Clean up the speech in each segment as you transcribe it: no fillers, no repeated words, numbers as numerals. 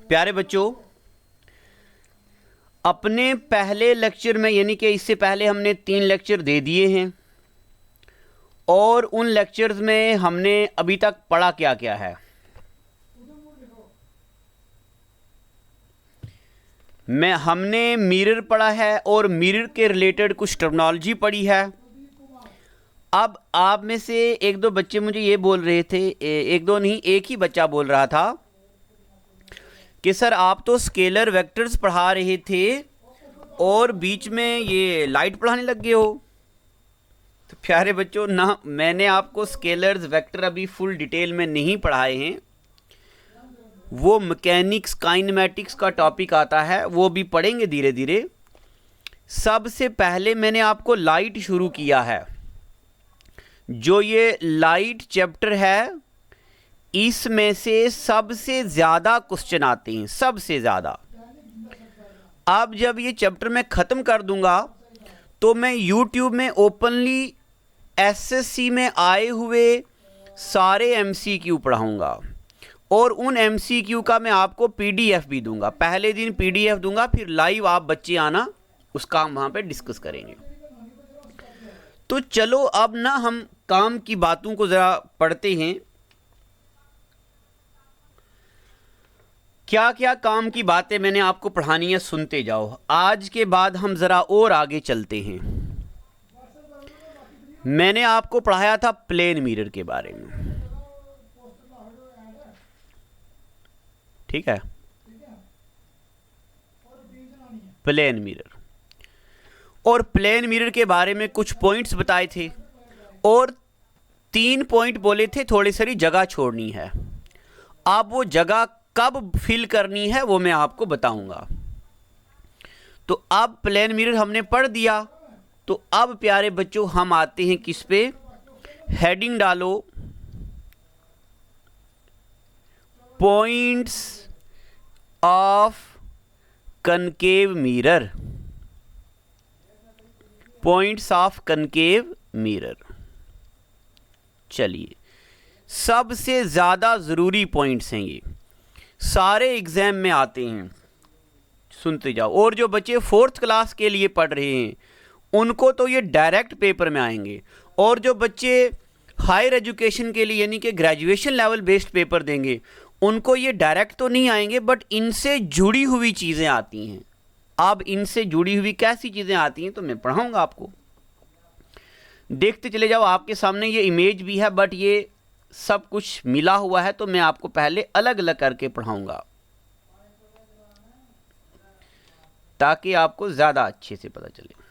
प्यारे बच्चों, अपने पहले लेक्चर में यानी कि इससे पहले हमने 3 लेक्चर दे दिए हैं और उन लेक्चर्स में हमने अभी तक पढ़ा क्या क्या है। हमने मिरर पढ़ा है और मिरर के रिलेटेड कुछ टर्मिनोलॉजी पढ़ी है। अब आप में से एक दो बच्चे मुझे ये बोल रहे थे, एक दो नहीं, एक ही बच्चा बोल रहा था कि सर आप तो स्केलर वेक्टर्स पढ़ा रहे थे और बीच में ये लाइट पढ़ाने लग गए हो। तो प्यारे बच्चों, ना मैंने आपको स्केलर्स वेक्टर अभी फुल डिटेल में नहीं पढ़ाए हैं, वो मैकेनिक्स काइनेमेटिक्स का टॉपिक आता है, वो भी पढ़ेंगे धीरे धीरे। सबसे पहले मैंने आपको लाइट शुरू किया है। जो ये लाइट चैप्टर है, इसमें से सबसे ज़्यादा क्वेश्चन आते हैं, सबसे ज़्यादा। अब जब ये चैप्टर मैं ख़त्म कर दूंगा तो मैं YouTube में ओपनली SSC में आए हुए सारे MCQ पढ़ाऊंगा और उन MCQ का मैं आपको PDF भी दूंगा। पहले दिन PDF दूंगा, फिर लाइव आप बच्चे आना, उसका हम वहाँ पे डिस्कस करेंगे। तो चलो अब ना हम काम की बातों को ज़रा पढ़ते हैं। क्या क्या काम की बातें मैंने आपको पढ़ानी है, सुनते जाओ। आज के बाद हम ज़रा और आगे चलते हैं। मैंने आपको पढ़ाया था प्लेन मिरर के बारे में, ठीक है, प्लेन मिरर। और प्लेन मिरर के बारे में कुछ पॉइंट्स बताए थे और 3 पॉइंट बोले थे, थोड़ी सारी जगह छोड़नी है। अब वो जगह कब फिल करनी है वो मैं आपको बताऊंगा। तो अब प्लेन मिरर हमने पढ़ दिया, तो अब प्यारे बच्चों हम आते हैं किस पे। हेडिंग डालो, points of concave mirror. Points of concave mirror. चलिए, सबसे ज़्यादा ज़रूरी पॉइंट्स हैं ये, सारे एग्ज़ाम में आते हैं, सुनते जाओ। और जो बच्चे 4th क्लास के लिए पढ़ रहे हैं उनको तो ये डायरेक्ट पेपर में आएंगे, और जो बच्चे हायर एजुकेशन के लिए यानी कि ग्रेजुएशन लेवल बेस्ड पेपर देंगे उनको ये डायरेक्ट तो नहीं आएंगे, बट इनसे जुड़ी हुई चीज़ें आती हैं। अब इनसे जुड़ी हुई कैसी चीज़ें आती हैं तो मैं पढ़ाऊँगा आपको। देखते चले जाओ, आपके सामने ये इमेज भी है, बट ये सब कुछ मिला हुआ है, तो मैं आपको पहले अलग अलग करके पढ़ाऊंगा ताकि आपको ज़्यादा अच्छे से पता चले।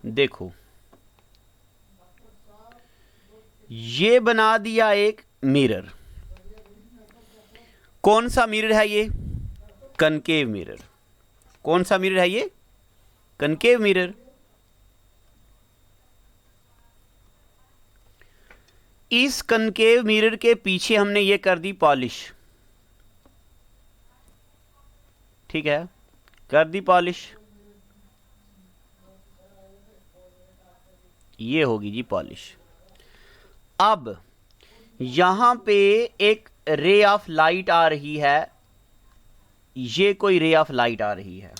देखो, ये बना दिया एक मिरर। कौन सा मिरर है ये? Concave mirror. कौन सा मिरर है ये? Concave mirror. इस कनकेव मिरर के पीछे हमने ये कर दी पॉलिश, ठीक है, कर दी पॉलिश। ये होगी जी पॉलिश। अब यहां पे एक रे ऑफ लाइट आ रही है, ये कोई रे ऑफ लाइट आ रही है।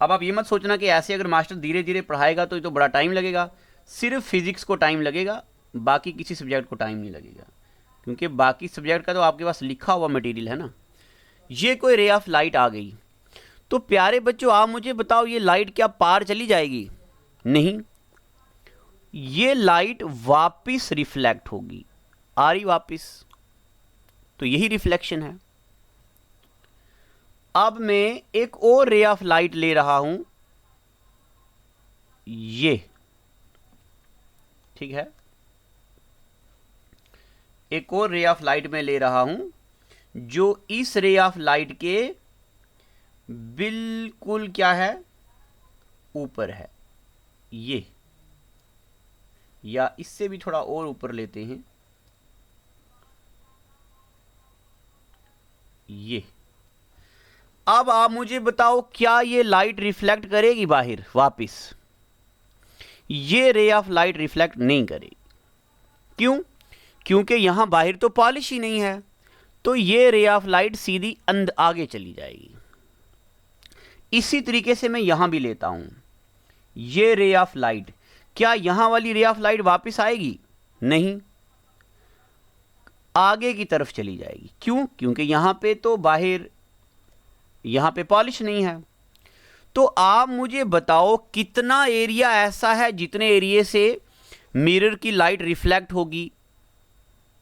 अब आप ये मत सोचना कि ऐसे अगर मास्टर धीरे धीरे पढ़ाएगा तो ये तो बड़ा टाइम लगेगा। सिर्फ फिजिक्स को टाइम लगेगा, बाकी किसी सब्जेक्ट को टाइम नहीं लगेगा, क्योंकि बाकी सब्जेक्ट का तो आपके पास लिखा हुआ मटेरियल है ना। ये कोई रे ऑफ लाइट आ गई, तो प्यारे बच्चों आप मुझे बताओ, ये लाइट क्या पार चली जाएगी? नहीं, ये लाइट वापस रिफ्लेक्ट होगी। आ रही वापस, तो यही रिफ्लेक्शन है। अब मैं एक और रे ऑफ लाइट ले रहा हूं, ये, ठीक है, एक और रे ऑफ लाइट में ले रहा हूं जो इस रे ऑफ लाइट के बिल्कुल क्या है, ऊपर है। ये, या इससे भी थोड़ा और ऊपर लेते हैं, ये। अब आप मुझे बताओ, क्या ये लाइट रिफ्लेक्ट करेगी बाहर वापस? ये रे ऑफ लाइट रिफ्लेक्ट नहीं करेगी। क्यों? क्योंकि यहाँ बाहर तो पॉलिश ही नहीं है, तो ये रे ऑफ लाइट सीधी आगे चली जाएगी। इसी तरीके से मैं यहाँ भी लेता हूँ, ये रे ऑफ लाइट, क्या यहाँ वाली रे ऑफ लाइट वापस आएगी? नहीं, आगे की तरफ चली जाएगी। क्यों? क्योंकि यहाँ पे तो बाहर, यहाँ पे पॉलिश नहीं है। तो आप मुझे बताओ कितना एरिया ऐसा है जितने एरिया से मिरर की लाइट रिफ्लेक्ट होगी?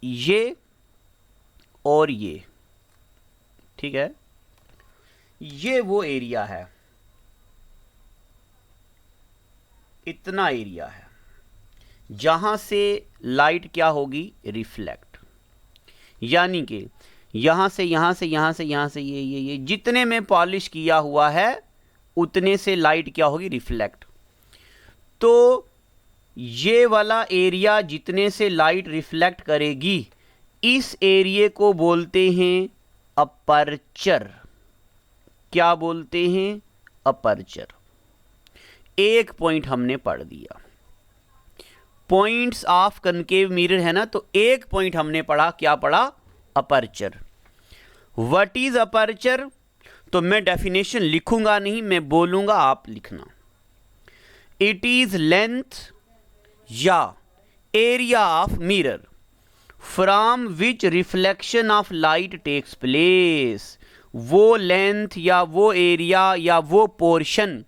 ये और ये, ठीक है, ये वो एरिया है, इतना एरिया है जहां से लाइट क्या होगी? रिफ्लेक्ट। यानी कि यहां से, यहां से, यहां से, यहां से, ये जितने में पॉलिश किया हुआ है उतने से लाइट क्या होगी? रिफ्लेक्ट। तो ये वाला एरिया जितने से लाइट रिफ्लेक्ट करेगी, इस एरिया को बोलते हैं अपर्चर। क्या बोलते हैं? अपर्चर। एक पॉइंट हमने पढ़ दिया। पॉइंट्स ऑफ कनकेव मिरर है ना, तो एक पॉइंट हमने पढ़ा, क्या पढ़ा? अपर्चर। What is aperture? तो मैं डेफिनेशन लिखूंगा नहीं, मैं बोलूंगा, आप लिखना। इट इज लेंथ या area of mirror from which reflection of light takes place. वो लेंथ या वो एरिया या वो पोर्शन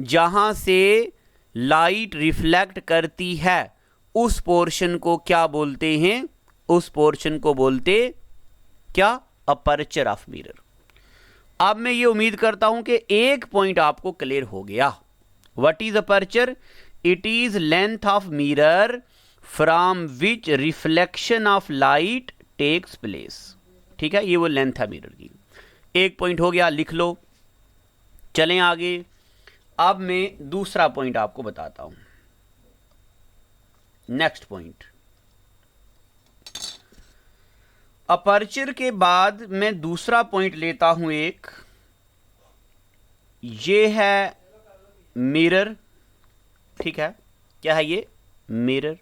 जहां से लाइट रिफ्लेक्ट करती है, उस पोर्शन को क्या बोलते हैं? उस पोर्शन को बोलते क्या? Aperture of mirror. अब मैं ये उम्मीद करता हूं कि एक पॉइंट आपको क्लियर हो गया। What is aperture? It is length of mirror from which reflection of light takes place. ठीक है, ये वो लेंथ है मिरर की। एक पॉइंट हो गया, लिख लो। चलें आगे। अब मैं दूसरा पॉइंट आपको बताता हूं। नेक्स्ट पॉइंट, अपर्चर के बाद मैं दूसरा पॉइंट लेता हूं एक, ये है मिरर। ठीक है, क्या है ये? मिरर।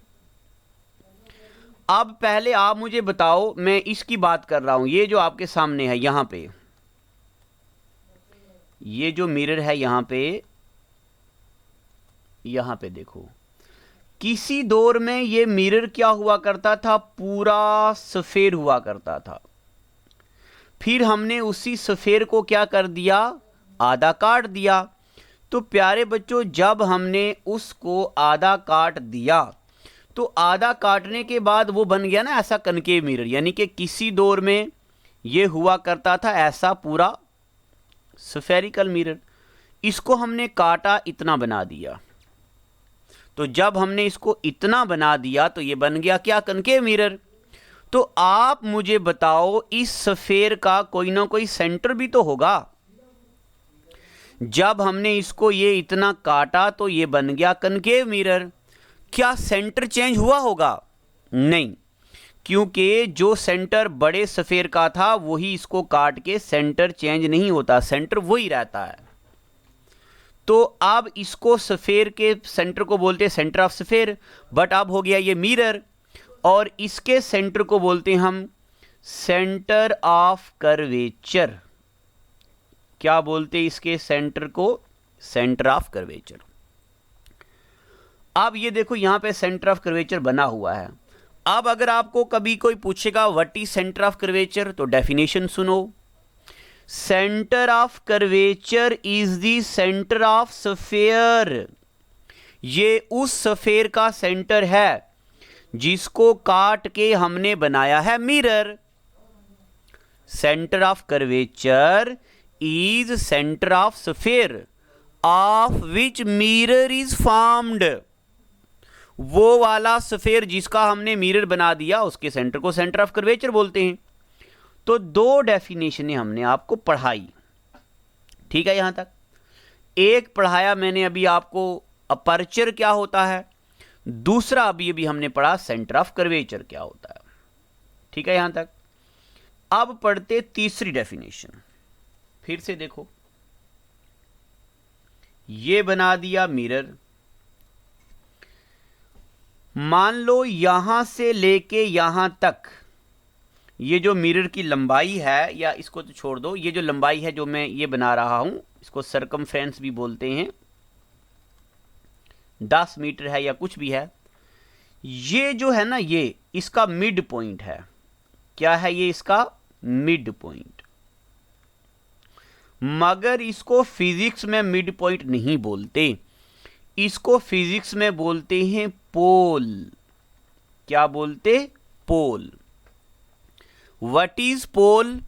अब पहले आप मुझे बताओ, मैं इसकी बात कर रहा हूं, ये जो आपके सामने है यहां पे, ये जो मिरर है यहां पे देखो, किसी दौर में ये मिरर क्या हुआ करता था? पूरा सफेद हुआ करता था। फिर हमने उसी सफेद को क्या कर दिया? आधा काट दिया। तो प्यारे बच्चों, जब हमने उसको आधा काट दिया, तो आधा काटने के बाद वो बन गया ना ऐसा कनकेव मिरर। यानी कि किसी दौर में ये हुआ करता था ऐसा पूरा स्फेरिकल मिरर। इसको हमने काटा, इतना बना दिया। तो जब हमने इसको इतना बना दिया तो ये बन गया क्या? Concave mirror. तो आप मुझे बताओ, इस सफेयर का कोई ना कोई सेंटर भी तो होगा। जब हमने इसको ये इतना काटा तो ये बन गया कनकेव मिरर। क्या सेंटर चेंज हुआ होगा? नहीं, क्योंकि जो सेंटर बड़े सफेयर का था वही इसको काट के सेंटर चेंज नहीं होता, सेंटर वही रहता है। तो अब इसको सफेयर के सेंटर को बोलते हैं सेंटर ऑफ सफेयर, बट अब हो गया ये मिरर, और इसके सेंटर को बोलते हैं हम सेंटर ऑफ कर्वेचर। क्या बोलते हैं इसके सेंटर को? Centre of curvature. अब ये देखो यहां पे सेंटर ऑफ कर्वेचर बना हुआ है। अब अगर आपको कभी कोई पूछेगा what is centre of curvature, तो डेफिनेशन सुनो। Centre of curvature is the centre of sphere. ये उस सफेयर का सेंटर है जिसको काट के हमने बनाया है mirror. Centre of curvature is centre of sphere of which mirror is formed. वो वाला सफेयर जिसका हमने मिरर बना दिया, उसके सेंटर को सेंटर ऑफ कर्वेचर बोलते हैं। तो दो डेफिनेशनें हमने आपको पढ़ाई। ठीक है, यहां तक एक पढ़ाया मैंने अभी आपको अपर्चर क्या होता है, दूसरा अभी हमने पढ़ा सेंटर ऑफ कर्वेचर क्या होता है। ठीक है, यहां तक। अब पढ़ते तीसरी डेफिनेशन। फिर से देखो, ये बना दिया मिरर, मान लो यहां से लेके यहां तक ये जो मिरर की लंबाई है, या इसको तो छोड़ दो, ये जो लंबाई है जो मैं ये बना रहा हूं, इसको सरकमफ्रेंस भी बोलते हैं, 10 मीटर है या कुछ भी है। ये जो है ना, ये इसका मिड पॉइंट है। क्या है ये? इसका मिड पॉइंट। मगर इसको फिजिक्स में मिड पॉइंट नहीं बोलते, इसको फिजिक्स में बोलते हैं पोल। क्या बोलते? Pole. What is pole?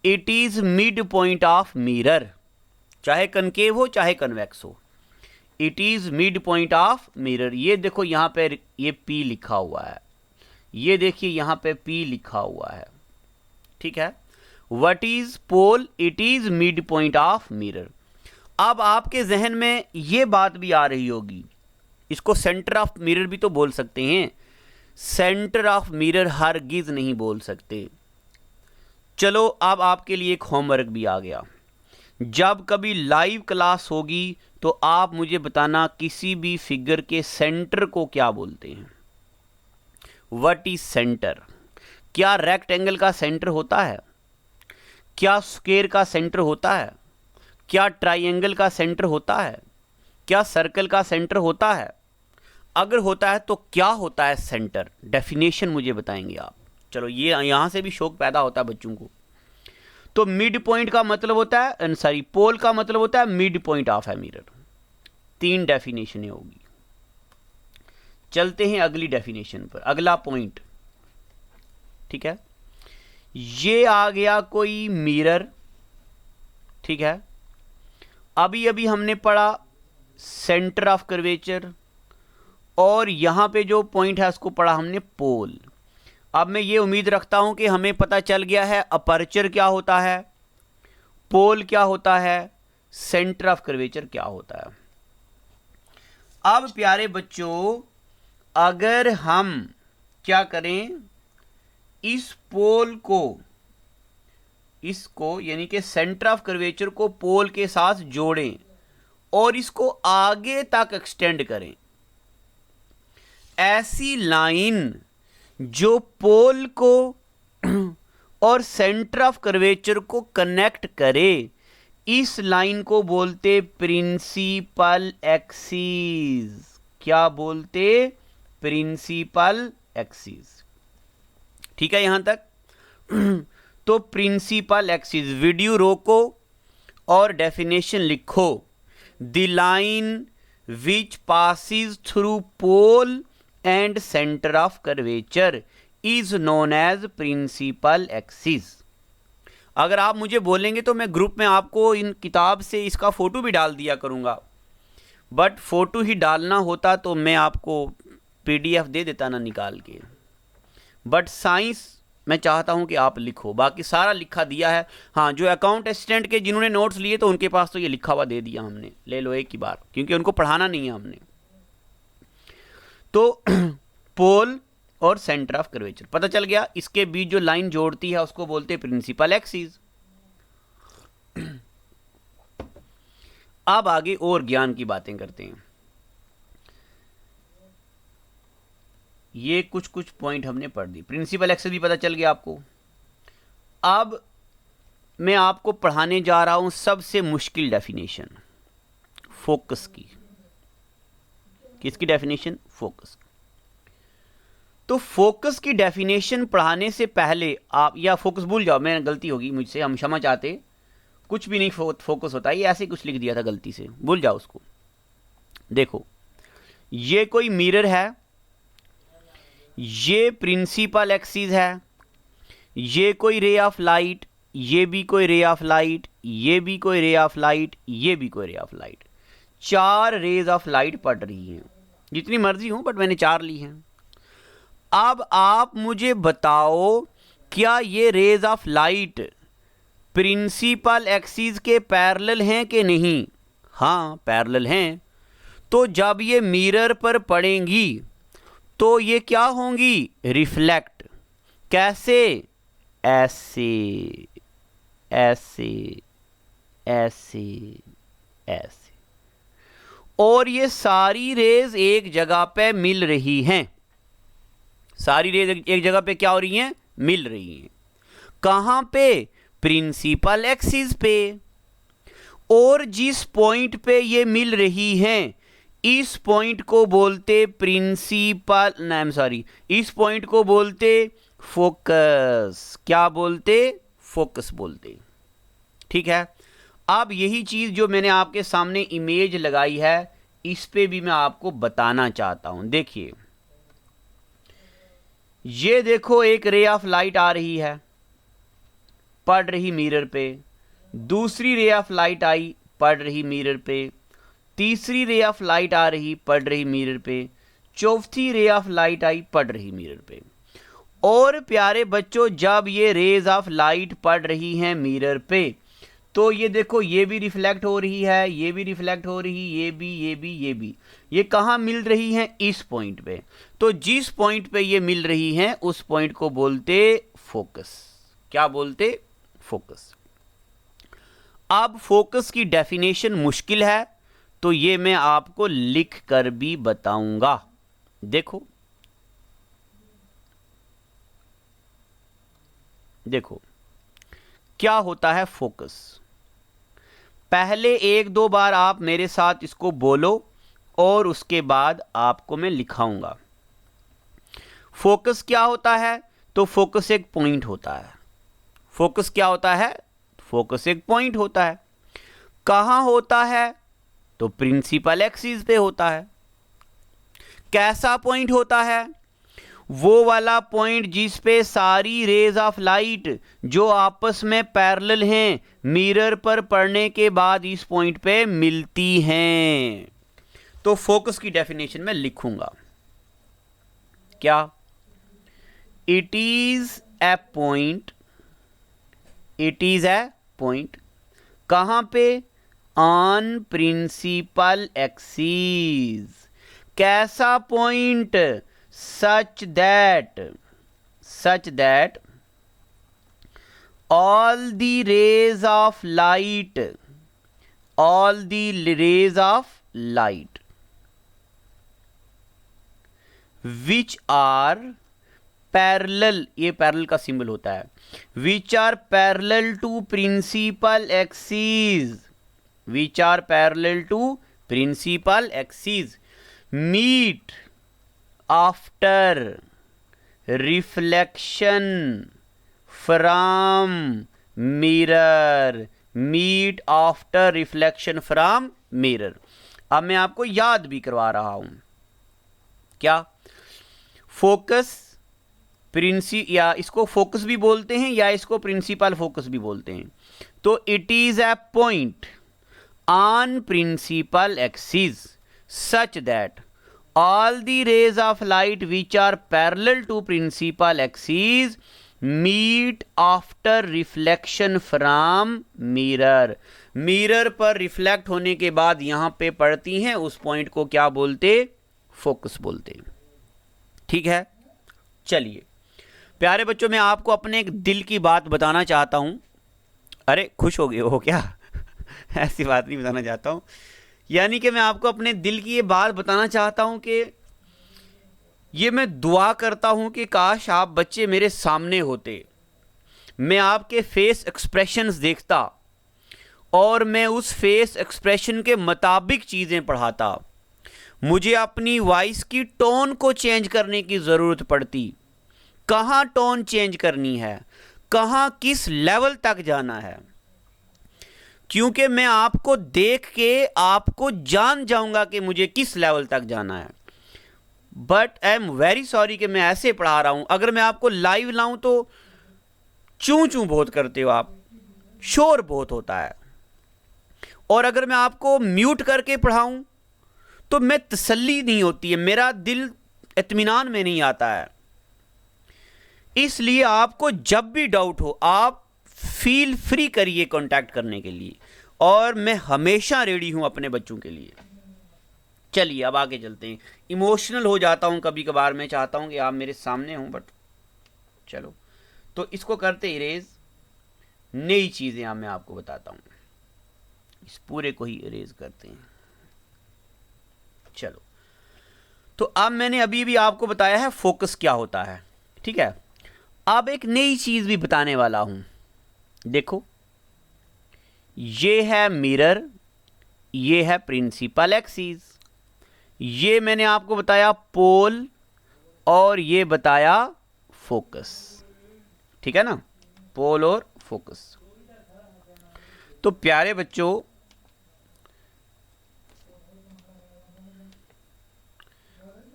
It is mid point of mirror, चाहे कनकेव हो चाहे कन्वेक्स हो, it is mid point of mirror. ये देखो यहां पे ये P लिखा हुआ है, ये देखिए यहां पे P लिखा हुआ है, ठीक है। What is pole? It is mid point of mirror. अब आपके जहन में ये बात भी आ रही होगी, इसको सेंटर ऑफ मिरर भी तो बोल सकते हैं। सेंटर ऑफ मिरर हरगिज नहीं बोल सकते। चलो अब आपके लिए एक होमवर्क भी आ गया। जब कभी लाइव क्लास होगी तो आप मुझे बताना किसी भी फिगर के सेंटर को क्या बोलते हैं। What is centre? क्या रेक्टेंगल का सेंटर होता है? क्या स्क्वायर का सेंटर होता है? क्या ट्राइंगल का सेंटर होता है? क्या सर्कल का सेंटर होता है? अगर होता है तो क्या होता है सेंटर? डेफिनेशन मुझे बताएंगे आप। चलो ये यहां से भी शौक पैदा होता है बच्चों को। तो मिड पॉइंट का मतलब होता है, सॉरी, पोल का मतलब होता है mid point of a mirror. 3 definition होगी। चलते हैं अगली डेफिनेशन पर, अगला पॉइंट, ठीक है। ये आ गया कोई मिरर, ठीक है। अभी अभी हमने पढ़ा सेंटर ऑफ कर्वेचर, और यहां पे जो पॉइंट है उसको पढ़ा हमने पोल। अब मैं ये उम्मीद रखता हूं कि हमें पता चल गया है अपर्चर क्या होता है, पोल क्या होता है, सेंटर ऑफ कर्वेचर क्या होता है। अब प्यारे बच्चों, अगर हम क्या करें, इस पोल को, इसको यानी कि सेंटर ऑफ कर्वेचर को पोल के साथ जोड़ें और इसको आगे तक एक्सटेंड करें, ऐसी लाइन जो पोल को और सेंटर ऑफ कर्वेचर को कनेक्ट करे, इस लाइन को बोलते प्रिंसिपल एक्सिस। क्या बोलते? Principal axis. ठीक है यहां तक? तो प्रिंसिपल एक्सिस, वीडियो रोको और डेफिनेशन लिखो। The line which passes through pole and centre of curvature is known as principal axis. अगर आप मुझे बोलेंगे तो मैं ग्रुप में आपको इन किताब से इसका फोटो भी डाल दिया करूंगा, बट फोटो ही डालना होता तो मैं आपको PDF दे देता ना निकाल के। बट साइंस मैं चाहता हूं कि आप लिखो, बाकी सारा लिखा दिया है। हाँ, जो अकाउंट असिस्टेंट के जिन्होंने नोट्स लिए तो उनके पास तो ये लिखा हुआ दे दिया हमने, ले लो एक ही बार, क्योंकि उनको पढ़ाना नहीं है हमने। तो पोल और सेंटर ऑफ कर्वेचर पता चल गया। इसके बीच जो लाइन जोड़ती है उसको बोलते हैं प्रिंसिपल एक्सिस। अब आगे और ज्ञान की बातें करते हैं। ये कुछ पॉइंट हमने पढ़ दी, प्रिंसिपल एक्सिस भी पता चल गया आपको। अब मैं आपको पढ़ाने जा रहा हूं सबसे मुश्किल डेफिनेशन, फोकस की। किसकी डेफिनेशन? फोकस। तो फोकस की डेफिनेशन पढ़ाने से पहले आप, या फोकस भूल जाओ, मैं गलती होगी मुझसे, हम क्षमा चाहते, कुछ भी नहीं फोकस होता, ये ऐसे कुछ लिख दिया था गलती से, भूल जाओ उसको। देखो ये कोई मिरर है, ये प्रिंसिपल एक्सिस है, ये कोई रे ऑफ लाइट, ये भी कोई रे ऑफ लाइट, ये भी कोई रे ऑफ लाइट, ये भी कोई ray of light. 4 rays of light पड़ रही हैं, जितनी मर्जी हो, बट मैंने 4 ली हैं। अब आप मुझे बताओ, क्या ये rays of light principal axis के पैरेलल हैं कि नहीं? हाँ, पैरेलल हैं। तो जब ये मिरर पर पड़ेंगी तो ये क्या होंगी? रिफ्लेक्ट। कैसे? ऐसे ऐसे ऐसे ऐसे। और ये सारी रेज एक जगह पे मिल रही हैं। सारी रेज एक जगह पे क्या हो रही हैं, मिल रही हैं। कहां पे, प्रिंसिपल एक्सिस पे। और जिस पॉइंट पे ये मिल रही हैं इस पॉइंट को बोलते प्रिंसिपल, आई एम सॉरी, इस पॉइंट को बोलते फोकस। क्या बोलते, फोकस बोलते। ठीक है। अब यही चीज जो मैंने आपके सामने इमेज लगाई है इस पे भी मैं आपको बताना चाहता हूं। देखिए ये देखो, एक रे ऑफ लाइट आ रही है, पड़ रही मिरर पे। दूसरी रे ऑफ लाइट आई, पड़ रही मिरर पे। तीसरी रे ऑफ लाइट आ रही, पड़ रही मिरर पे। चौथी रे ऑफ लाइट आई, पड़ रही मिरर पे। और प्यारे बच्चों, जब ये रेज ऑफ लाइट पड़ रही हैं मिरर पे तो ये देखो, ये भी रिफ्लेक्ट हो रही है, ये भी रिफ्लेक्ट हो रही, ये भी, ये भी, ये भी। ये कहाँ मिल रही हैं, इस पॉइंट पे। तो जिस पॉइंट पे ये मिल रही हैं उस पॉइंट को बोलते फोकस। क्या बोलते, फोकस। अब फोकस की डेफिनेशन मुश्किल है तो ये मैं आपको लिख कर भी बताऊंगा। देखो देखो क्या होता है फोकस। पहले एक दो बार आप मेरे साथ इसको बोलो और उसके बाद आपको मैं लिखाऊंगा। फोकस क्या होता है, तो फोकस एक पॉइंट होता है। फोकस क्या होता है, फोकस एक पॉइंट होता है। कहां होता है, तो प्रिंसिपल एक्सिस पे होता है। कैसा पॉइंट होता है, वो वाला पॉइंट जिस पे सारी रेज ऑफ लाइट जो आपस में पैरेलल हैं मिरर पर पड़ने के बाद इस पॉइंट पे मिलती हैं। तो फोकस की डेफिनेशन में लिखूंगा क्या, it is a point, it is a point. कहां पे, ऑन प्रिंसिपल एक्सिस। कैसा point, such that all the rays of light which are parallel, ये पैरेलल का सिंबल होता है, which are parallel to principal axis meet after reflection from mirror, meet after reflection from mirror। अब मैं आपको याद भी करवा रहा हूं क्या, फोकस या इसको फोकस भी बोलते हैं या इसको प्रिंसिपल फोकस भी बोलते हैं। तो it is a point on principal axis such that all the rays of light which are parallel to principal axis meet after reflection from mirror। Mirror पर रिफ्लेक्ट होने के बाद यहां पे पड़ती हैं, उस पॉइंट को क्या बोलते, फोकस बोलते। ठीक है। चलिए प्यारे बच्चों, मैं आपको अपने एक दिल की बात बताना चाहता हूं। अरे खुश हो गए हो क्या ऐसी बात नहीं बताना चाहता हूं, यानी कि मैं आपको अपने दिल की ये बात बताना चाहता हूं कि ये मैं दुआ करता हूं कि काश आप बच्चे मेरे सामने होते, मैं आपके फेस एक्सप्रेशंस देखता और मैं उस फेस एक्सप्रेशन के मुताबिक चीज़ें पढ़ाता। मुझे अपनी वॉइस की टोन को चेंज करने की ज़रूरत पड़ती। कहाँ टोन चेंज करनी है, कहाँ किस लेवल तक जाना है, क्योंकि मैं आपको देख के आपको जान जाऊंगा कि मुझे किस लेवल तक जाना है। But I am very sorry कि मैं ऐसे पढ़ा रहा हूं। अगर मैं आपको लाइव लाऊं तो चूं चूं बहुत करते हो आप, शोर बहुत होता है। और अगर मैं आपको म्यूट करके पढ़ाऊं तो मैं तसल्ली नहीं होती है, मेरा दिल इत्मीनान में नहीं आता है। इसलिए आपको जब भी डाउट हो आप फील फ्री करिए कांटेक्ट करने के लिए, और मैं हमेशा रेडी हूं अपने बच्चों के लिए। चलिए अब आगे चलते हैं। इमोशनल हो जाता हूं कभी कभार, मैं चाहता हूं कि आप मेरे सामने हों, बट चलो तो इसको करते इरेज। नई चीजें अब मैं आपको बताता हूं, इस पूरे को ही इरेज करते हैं। चलो तो अब मैंने अभी भी आपको बताया है फोकस क्या होता है, ठीक है। अब एक नई चीज़ भी बताने वाला हूं। देखो, ये है मिरर, ये है प्रिंसिपल एक्सिस, ये मैंने आपको बताया पोल, और ये बताया फोकस, ठीक है ना, पोल और फोकस। तो प्यारे बच्चों,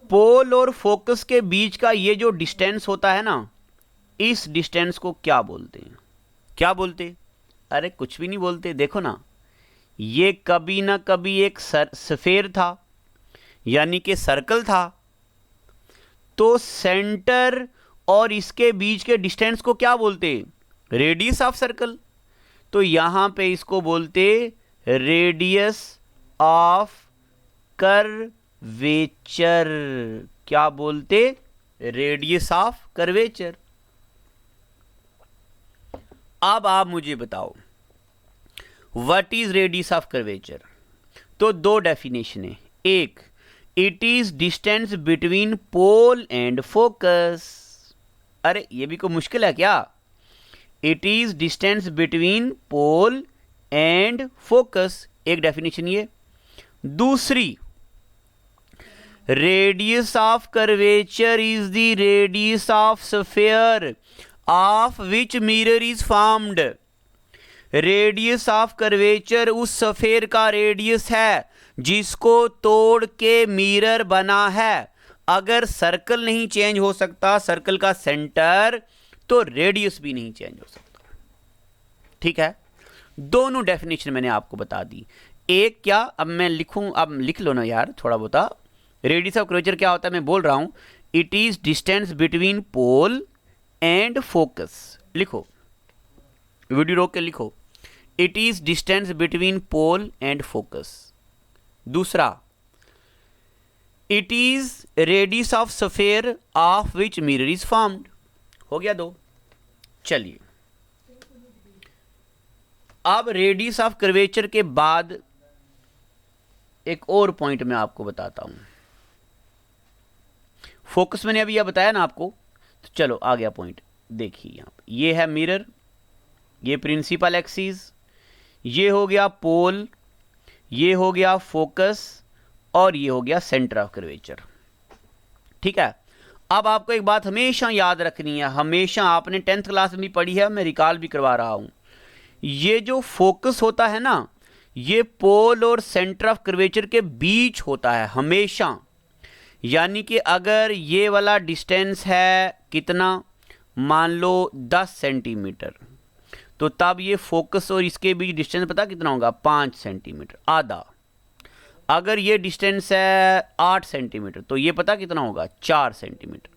पोल और फोकस के बीच का ये जो डिस्टेंस होता है ना, इस डिस्टेंस को क्या बोलते हैं? क्या बोलते? अरे कुछ भी नहीं बोलते। देखो ना, ये कभी ना कभी एक स्फेयर था, यानी कि सर्कल था, तो सेंटर और इसके बीच के डिस्टेंस को क्या बोलते? Radius of circle. तो यहां पे इसको बोलते रेडियस ऑफ कर्वेचर। क्या बोलते? Radius of curvature. अब आप मुझे बताओ, what is radius of curvature? तो दो डेफिनेशन है। एक, it is distance between pole and focus. अरे ये भी कोई मुश्किल है क्या? It is distance between pole and focus, एक डेफिनेशन ये। दूसरी, radius of curvature is the radius of sphere of which mirror is formed. Radius of curvature उस स्फीयर का रेडियस है जिसको तोड़ के मिरर बना है। अगर सर्कल नहीं चेंज हो सकता, सर्कल का सेंटर, तो रेडियस भी नहीं चेंज हो सकता। ठीक है, दोनों डेफिनेशन मैंने आपको बता दी। एक क्या, अब मैं लिखूं, अब लिख लो ना यार थोड़ा बहुत। रेडियस ऑफ कर्वेचर क्या होता है, मैं बोल रहा हूं, it is distance between pole and focus. लिखो, वीडियो रोक के लिखो, it is distance between pole and focus. दूसरा, it is radius of sphere of which mirror is formed. हो गया दो। चलिए, अब रेडियस ऑफ कर्वेचर के बाद एक और पॉइंट मैं आपको बताता हूं। फोकस मैंने अभी यह बताया ना आपको, तो चलो आ गया पॉइंट। देखिए यहां पे ये है मिरर, ये प्रिंसिपल एक्सिस, ये हो गया पोल, ये हो गया फोकस, और ये हो गया सेंटर ऑफ कर्वेचर। ठीक है, अब आपको एक बात हमेशा याद रखनी है, हमेशा आपने 10th क्लास में भी पढ़ी है, मैं रिकॉल भी करवा रहा हूं। ये जो फोकस होता है ना, ये पोल और सेंटर ऑफ कर्वेचर के बीच होता है हमेशा। यानी कि अगर ये वाला डिस्टेंस है कितना, मान लो 10 सेंटीमीटर, तो तब ये फोकस और इसके बीच डिस्टेंस पता कितना होगा? 5 सेंटीमीटर, आधा। अगर ये डिस्टेंस है 8 सेंटीमीटर, तो ये पता कितना होगा? 4 सेंटीमीटर।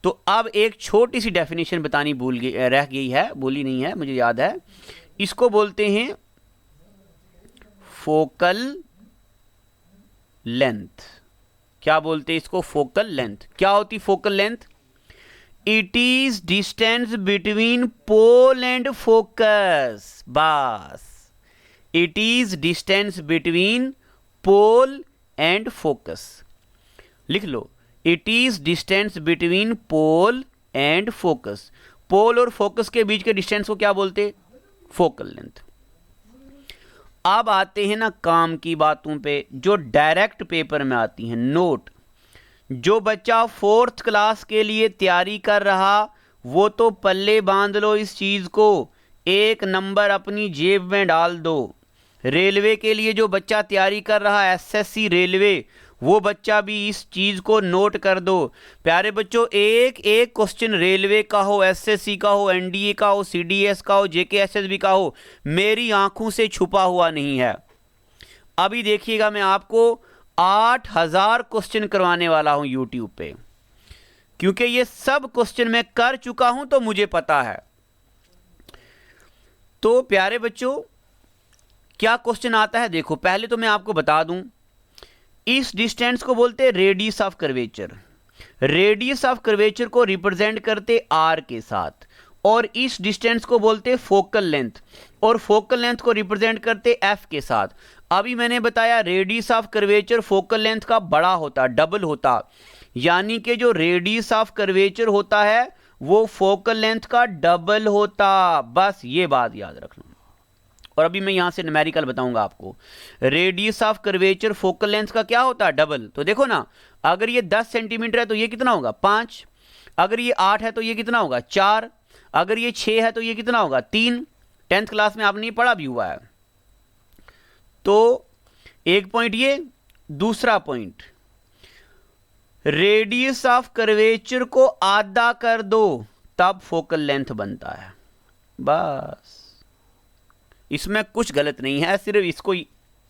तो अब एक छोटी सी डेफिनेशन बतानी रह गई है, बोली नहीं है, मुझे याद है। इसको बोलते हैं फोकल लेंथ। क्या बोलते हैं इसको? Focal length. क्या होती focal length? It is distance between pole and focus. बस, it is distance between pole and focus. लिख लो, it is distance between pole and focus. Pole और फोकस के बीच के डिस्टेंस को क्या बोलते? Focal length. अब आते हैं ना काम की बातों पे, जो डायरेक्ट पेपर में आती हैं। नोट, जो बच्चा 4th क्लास के लिए तैयारी कर रहा, वो तो पल्ले बांध लो इस चीज को, 1 नंबर अपनी जेब में डाल दो। रेलवे के लिए जो बच्चा तैयारी कर रहा है, SSC रेलवे, वो बच्चा भी इस चीज को नोट कर दो। प्यारे बच्चों, एक एक क्वेश्चन रेलवे का हो, SSC का हो, NDA का हो, CDS का हो, JKSSB का हो, मेरी आंखों से छुपा हुआ नहीं है। अभी देखिएगा, मैं आपको 8000 क्वेश्चन करवाने वाला हूं YouTube पे, क्योंकि ये सब क्वेश्चन मैं कर चुका हूं, तो मुझे पता है। तो प्यारे बच्चों, क्या क्वेश्चन आता है? देखो, पहले तो मैं आपको बता दूं, इस डिस्टेंस को बोलते हैं radius of curvature. Radius of curvature को रिप्रेजेंट करते R के साथ, और इस डिस्टेंस को बोलते हैं फोकल लेंथ, और फोकल लेंथ को रिप्रेजेंट करते F के साथ। अभी मैंने बताया radius of curvature focal length का बड़ा होता, डबल होता, यानी कि जो रेडियस ऑफ कर्वेचर होता है वो फोकल लेंथ का डबल होता। बस ये बात याद रखना। और अभी मैं यहां से न्यूमेरिकल बताऊंगा आपको। Radius of curvature focal length का क्या होता है? डबल। तो देखो ना, अगर ये 10 सेंटीमीटर है तो ये कितना होगा? 5। अगर ये 8 है तो ये कितना होगा? 4। अगर ये 6 है तो ये कितना होगा? 3। 10th क्लास में आपने ये पढ़ा भी हुआ है। तो एक पॉइंट ये, दूसरा पॉइंट, रेडियस ऑफ कर्वेचर को आधा कर दो तब फोकल लेंथ बनता है। बस इसमें कुछ गलत नहीं है, सिर्फ इसको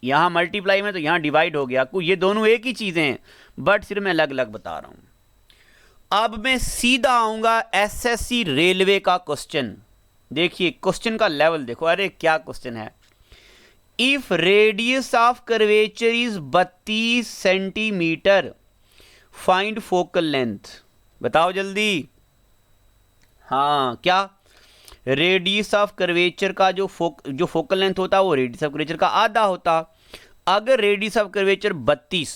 यहां मल्टीप्लाई में तो यहां डिवाइड हो गया, ये दोनों एक ही चीजें हैं, बट सिर्फ मैं अलग अलग बता रहा हूं। अब मैं सीधा आऊंगा एसएससी रेलवे का क्वेश्चन। देखिए क्वेश्चन का लेवल देखो, अरे क्या क्वेश्चन है। If radius of curvature is 32 centimetre, find focal length. बताओ जल्दी। हाँ, क्या? रेडियस ऑफ कर्वेचर का जो फोकल लेंथ होता है वो रेडियस ऑफ कर्वेचर का आधा होता। अगर रेडियस ऑफ कर्वेचर 32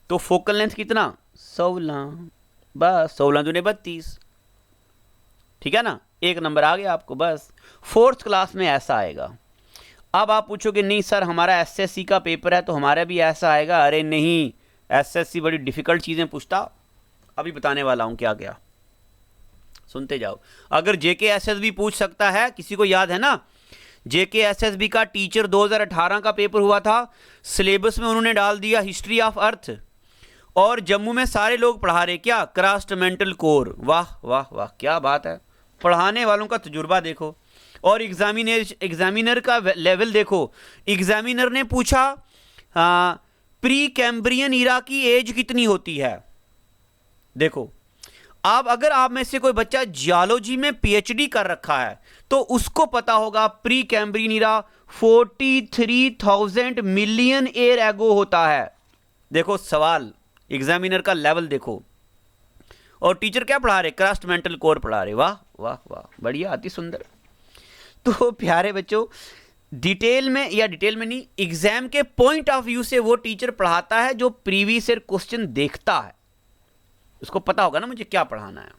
तो फोकल लेंथ कितना? 16। बस 16 दूने 32। ठीक है ना, एक नंबर आ गया आपको। बस 4th क्लास में ऐसा आएगा। अब आप पूछोगे नहीं सर हमारा एसएससी का पेपर है तो हमारा भी ऐसा आएगा। अरे नहीं, एसएससी बड़ी डिफिकल्ट चीजें पूछता। अभी बताने वाला हूं क्या क्या, सुनते जाओ। अगर जेके एसएसबी पूछ सकता है, किसी को याद है ना, जेके एसएसबी का टीचर 2018 का पेपर हुआ था, सिलेबस में उन्होंने डाल दिया हिस्ट्री ऑफ अर्थ, और जम्मू में सारे लोग पढ़ा रहे क्या? क्रस्टमेंटल कोर। वाह वाह वाह, क्या बात है। पढ़ाने वालों का तजुर्बा देखो, और एग्जामिनर का लेवल देखो। एग्जामिनर ने पूछा प्री कैम्ब्रियन इरा की एज कितनी होती है। देखो, अब अगर आप में से कोई बच्चा जियोलॉजी में पीएचडी कर रखा है तो उसको पता होगा प्री कैम्ब्रियन इरा 43,000 मिलियन ईयर एगो होता है। देखो सवाल, एग्जामिनर का लेवल देखो। और टीचर क्या पढ़ा रहे? क्रस्टमेंटल कोर पढ़ा रहे। वाह वाह वाह, बढ़िया, अति सुंदर। तो प्यारे बच्चों, डिटेल में नहीं, एग्जाम के पॉइंट ऑफ व्यू से वो टीचर पढ़ाता है जो प्रीवियस ईयर क्वेश्चन देखता है, उसको पता होगा ना मुझे क्या पढ़ाना है।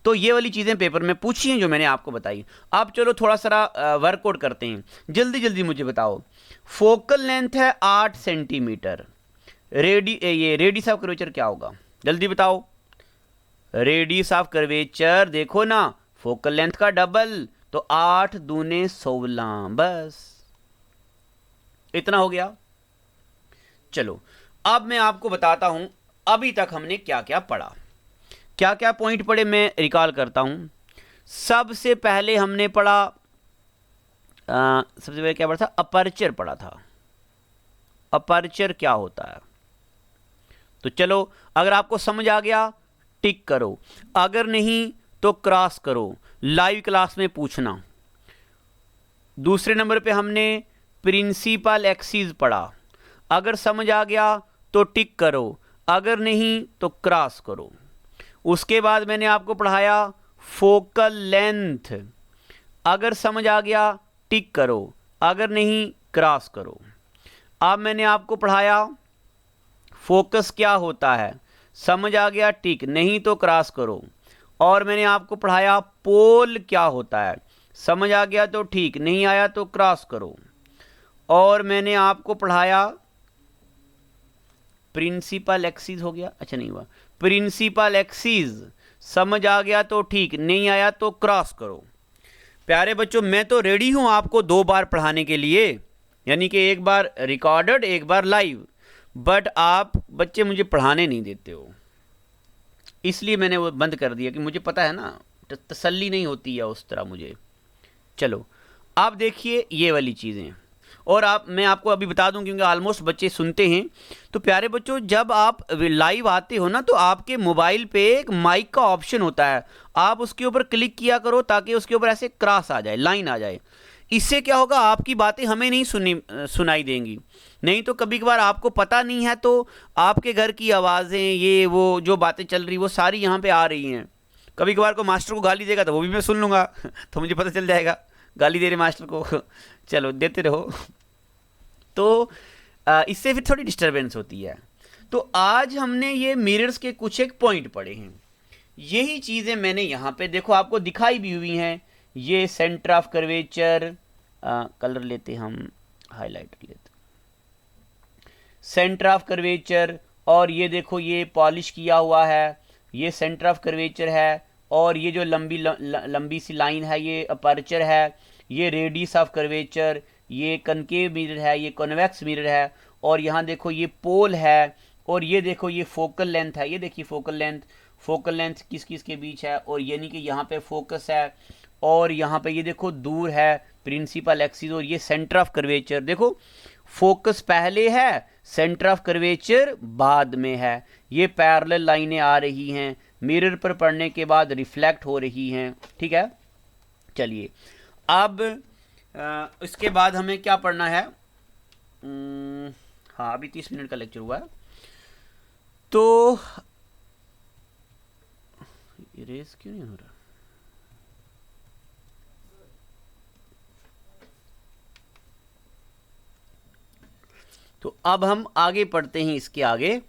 तो ये वाली चीजें पेपर में पूछी हैं जो मैंने आपको बताई। अब चलो थोड़ा सा वर्कआउट करते हैं, जल्दी जल्दी मुझे बताओ। फोकल लेंथ है 8 सेंटीमीटर, रेडियस ऑफ कर्वेचर क्या होगा? जल्दी बताओ। रेडियस ऑफ कर्वेचर देखो ना, फोकल लेंथ का डबल, तो 8 दूने 16। बस इतना हो गया। चलो अब मैं आपको बताता हूं अभी तक हमने क्या क्या पढ़ा, क्या क्या पॉइंट पढ़े, मैं रिकॉल करता हूं। सबसे पहले हमने पढ़ा, सबसे पहले क्या पढ़ा था? अपर्चर पढ़ा था। अपर्चर क्या होता है? तो चलो, अगर आपको समझ आ गया टिक करो, अगर नहीं तो क्रॉस करो, लाइव क्लास में पूछना। दूसरे नंबर पे हमने प्रिंसिपल एक्सिस पढ़ा, अगर समझ आ गया तो टिक करो, अगर नहीं तो क्रॉस करो। उसके बाद मैंने आपको पढ़ाया फोकल लेंथ, अगर समझ आ गया टिक करो, अगर नहीं क्रॉस करो। अब मैंने आपको पढ़ाया फोकस क्या होता है, समझ आ गया टिक, नहीं तो क्रॉस करो। और मैंने आपको पढ़ाया पोल क्या होता है, समझ आ गया तो ठीक, नहीं आया तो क्रॉस करो। और मैंने आपको पढ़ाया प्रिंसिपल एक्सिस, हो गया? अच्छा नहीं हुआ, प्रिंसिपल एक्सिस, समझ आ गया तो ठीक, नहीं आया तो क्रॉस करो। प्यारे बच्चों, मैं तो रेडी हूं आपको 2 बार पढ़ाने के लिए, यानी कि एक बार रिकॉर्डेड, एक बार लाइव, बट आप बच्चे मुझे पढ़ाने नहीं देते हो, इसलिए मैंने वो बंद कर दिया कि मुझे पता है ना, तसल्ली नहीं होती है उस तरह मुझे। चलो आप देखिए ये वाली चीज़ें, और मैं आपको अभी बता दूं क्योंकि ऑलमोस्ट बच्चे सुनते हैं। तो प्यारे बच्चों, जब आप लाइव आते हो ना तो आपके मोबाइल पे एक माइक का ऑप्शन होता है, आप उसके ऊपर क्लिक किया करो ताकि उसके ऊपर ऐसे क्रॉस आ जाए, लाइन आ जाए। इससे क्या होगा, आपकी बातें हमें नहीं सुनाई देंगी। नहीं तो कभी कभार आपको पता नहीं है तो आपके घर की आवाज़ें, ये वो जो बातें चल रही वो सारी यहाँ पे आ रही हैं। कभी कभार को मास्टर को गाली देगा तो वो भी मैं सुन लूँगा तो मुझे पता चल जाएगा गाली दे रहे मास्टर को। चलो देते रहो। तो इससे फिर थोड़ी डिस्टरबेंस होती है। तो आज हमने ये मिरर्स के कुछ एक पॉइंट पढ़े हैं। यही चीज़ें मैंने यहाँ पे देखो आपको दिखाई भी हुई हैं। ये सेंटर ऑफ कर्वेचर, कलर लेते हम, हाईलाइटर लेते, सेंटर ऑफ कर्वेचर, और ये देखो ये पॉलिश किया हुआ है, ये सेंटर ऑफ कर्वेचर है, और ये जो लंबी सी लाइन है ये अपर्चर है, ये रेडियस ऑफ कर्वेचर, ये कनकेव मिरर है, ये कॉन्वेक्स मिरर है, और यहाँ देखो ये पोल है, और ये देखो ये फोकल लेंथ है। ये देखिए फोकल लेंथ किस किस के बीच है, और यानी कि यहाँ पे फोकस है, और यहाँ पे ये देखो दूर है प्रिंसिपल एक्सिस, और ये सेंटर ऑफ कर्वेचर। देखो फोकस पहले है, सेंटर ऑफ कर्वेचर बाद में है। ये पैरेलल लाइनें आ रही हैं, मिरर पर पड़ने के बाद रिफ्लेक्ट हो रही हैं। ठीक है, चलिए अब इसके बाद हमें क्या पढ़ना है। हाँ, अभी 30 मिनट का लेक्चर हुआ है, तो इरेज क्यों नहीं हो रहा। तो अब हम आगे पढ़ते हैं, इसके आगे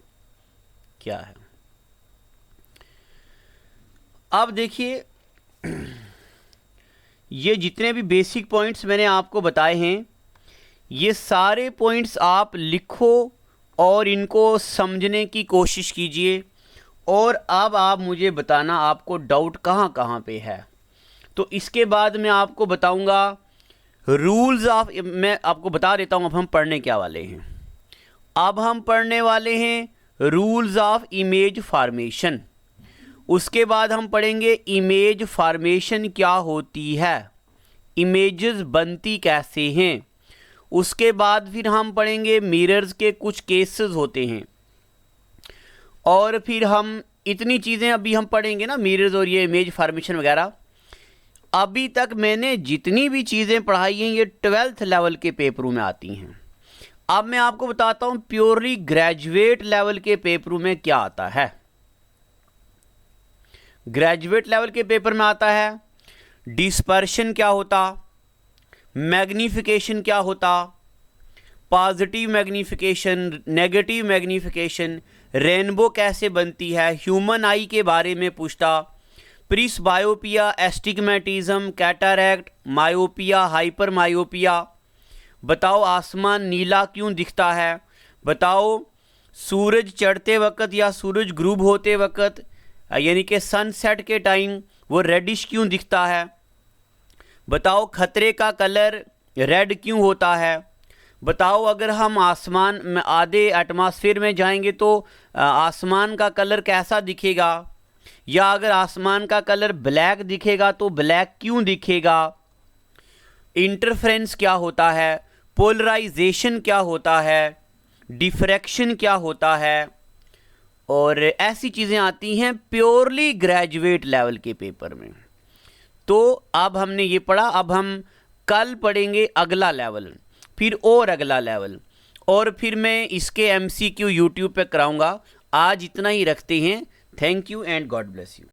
क्या है। अब देखिए ये जितने भी बेसिक पॉइंट्स मैंने आपको बताए हैं, ये सारे पॉइंट्स आप लिखो और इनको समझने की कोशिश कीजिए, और अब आप मुझे बताना आपको डाउट कहाँ कहाँ पे है। तो इसके बाद मैं आपको बताऊंगा रूल्स ऑफ, मैं आपको बता देता हूँ अब हम पढ़ने क्या वाले हैं। अब हम पढ़ने वाले हैं रूल्स ऑफ इमेज फॉर्मेशन। उसके बाद हम पढ़ेंगे इमेज फॉर्मेशन क्या होती है, इमेजेस बनती कैसे हैं। उसके बाद फिर हम पढ़ेंगे मिरर्स के कुछ केसेस होते हैं, और फिर हम इतनी चीज़ें अभी हम पढ़ेंगे ना, मिरर्स और ये इमेज फॉर्मेशन वगैरह। अभी तक मैंने जितनी भी चीज़ें पढ़ाई हैं ये 12th लेवल के पेपरों में आती हैं। अब मैं आपको बताता हूँ प्योरली ग्रेजुएट लेवल के पेपरों में क्या आता है। ग्रेजुएट लेवल के पेपर में आता है डिस्पर्शन क्या होता, मैग्नीफिकेशन क्या होता, positive magnification, negative magnification, rainbow कैसे बनती है, ह्यूमन आई के बारे में पूछता, presbyopia, astigmatism, cataract, myopia, hyper myopia, बताओ आसमान नीला क्यों दिखता है, बताओ सूरज चढ़ते वक्त या सूरज ग्रूब होते वक्त यानी कि सनसेट के टाइम वो रेडिश क्यों दिखता है, बताओ खतरे का कलर रेड क्यों होता है, बताओ अगर हम आसमान में आधे एटमॉस्फेयर में जाएंगे तो आसमान का कलर कैसा दिखेगा, या अगर आसमान का कलर ब्लैक दिखेगा तो ब्लैक क्यों दिखेगा, इंटरफेरेंस क्या होता है, पोलराइजेशन क्या होता है, डिफ्रैक्शन क्या होता है, और ऐसी चीज़ें आती हैं प्योरली ग्रेजुएट लेवल के पेपर में। तो अब हमने ये पढ़ा, अब हम कल पढ़ेंगे अगला लेवल, फिर और अगला लेवल, और फिर मैं इसके MCQ यूट्यूब पे कराऊंगा। आज इतना ही रखते हैं। Thank you and God bless you.